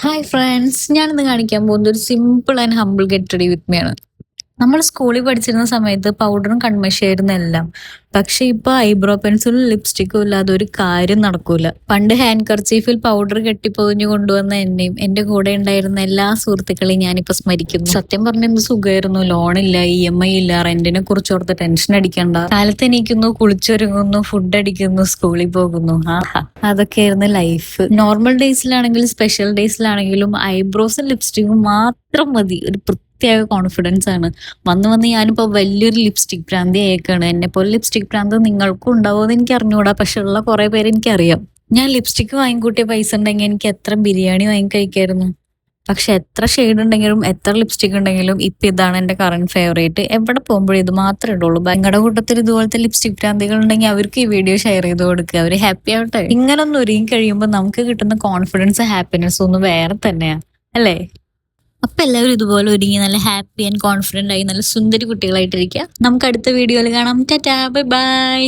Hi friends, ഞാനിന്ന് കാണിക്കാൻ പോകുന്നത് ഒരു simple and humble get ready with me ആണ്. നമ്മൾ സ്കൂളിൽ പഠിച്ചിരുന്ന സമയത്ത് പൗഡറും കൺമഷിയായിരുന്നു എല്ലാം. പക്ഷെ ഇപ്പൊ ഐബ്രോ പെൻസിലും ലിപ്സ്റ്റിക്കും ഇല്ലാതെ ഒരു കാര്യം നടക്കൂല. പണ്ട് ഹാൻഡ് കർച്ചീഫിൽ പൗഡർ കെട്ടിപ്പൊതിഞ്ഞു കൊണ്ടുവന്ന എന്നെയും എന്റെ കൂടെ ഉണ്ടായിരുന്ന എല്ലാ സുഹൃത്തുക്കളെയും ഞാനിപ്പോ സ്മരിക്കുന്നു. സത്യം പറഞ്ഞ എന്ത് സുഖമായിരുന്നു. ലോണില്ല, EMI ഇല്ല, റെന്റിനെ കുറിച്ച് ഓർത്ത് ടെൻഷൻ അടിക്കണ്ട. കാലത്ത് എണീക്കുന്നു, കുളിച്ചൊരുങ്ങുന്നു, ഫുഡ് അടിക്കുന്നു, സ്കൂളിൽ പോകുന്നു. അതൊക്കെയായിരുന്നു ലൈഫ്. നോർമൽ ഡേയ്സിലാണെങ്കിലും സ്പെഷ്യൽ ഡേയ്സിലാണെങ്കിലും ഐബ്രോസും ലിപ്സ്റ്റിക്കും മാത്രം മതി. ഒരു പ്രത്യേക കോൺഫിഡൻസ് ആണ്. വന്ന് വന്ന് ഞാനിപ്പോ വലിയൊരു ലിപ്സ്റ്റിക് ഭ്രാന്തി ആയേക്കാണ്. എന്നെ പോലെ ലിപ്സ്റ്റിക് ഭ്രാന്ത് നിങ്ങൾക്കും ഉണ്ടാവുമെന്ന് എനിക്ക് അറിഞ്ഞൂടാ, പക്ഷെ ഉള്ള കുറെ പേര് എനിക്കറിയാം. ഞാൻ ലിപ്സ്റ്റിക് വാങ്ങിക്കൂട്ടിയ പൈസ ഉണ്ടെങ്കിൽ എനിക്ക് എത്ര ബിരിയാണി വാങ്ങി കഴിക്കായിരുന്നു. പക്ഷെ എത്ര ഷെയ്ഡ് ഉണ്ടെങ്കിലും എത്ര ലിപ്സ്റ്റിക് ഉണ്ടെങ്കിലും ഇപ്പൊ ഇതാണ് എന്റെ കറന്റ് ഫേവറേറ്റ്. എവിടെ പോകുമ്പോഴും ഇത് മാത്രമേ ഇടുള്ളൂ. നിങ്ങളുടെ കൂട്ടത്തിൽ ഇതുപോലത്തെ ലിപ്സ്റ്റിക് ഭ്രാന്തികൾ ഉണ്ടെങ്കിൽ അവർക്ക് ഈ വീഡിയോ ഷെയർ ചെയ്ത് കൊടുക്കുക. അവര് ഹാപ്പി ആവട്ടെ. ഇങ്ങനെ ഒന്ന് ഒരുങ്ങി കഴിയുമ്പോൾ നമുക്ക് കിട്ടുന്ന കോൺഫിഡൻസ്, ഹാപ്പിനെസ് ഒന്ന് വേറെ തന്നെയാ, അല്ലേ? അപ്പൊ എല്ലാവരും ഇതുപോലെ ഒരുങ്ങി നല്ല ഹാപ്പി ആൻഡ് കോൺഫിഡന്റ് ആയി നല്ല സുന്ദരി കുട്ടികളായിട്ടിരിക്കുക. നമുക്ക് അടുത്ത വീഡിയോയിൽ കാണാം. Tata, bye bye.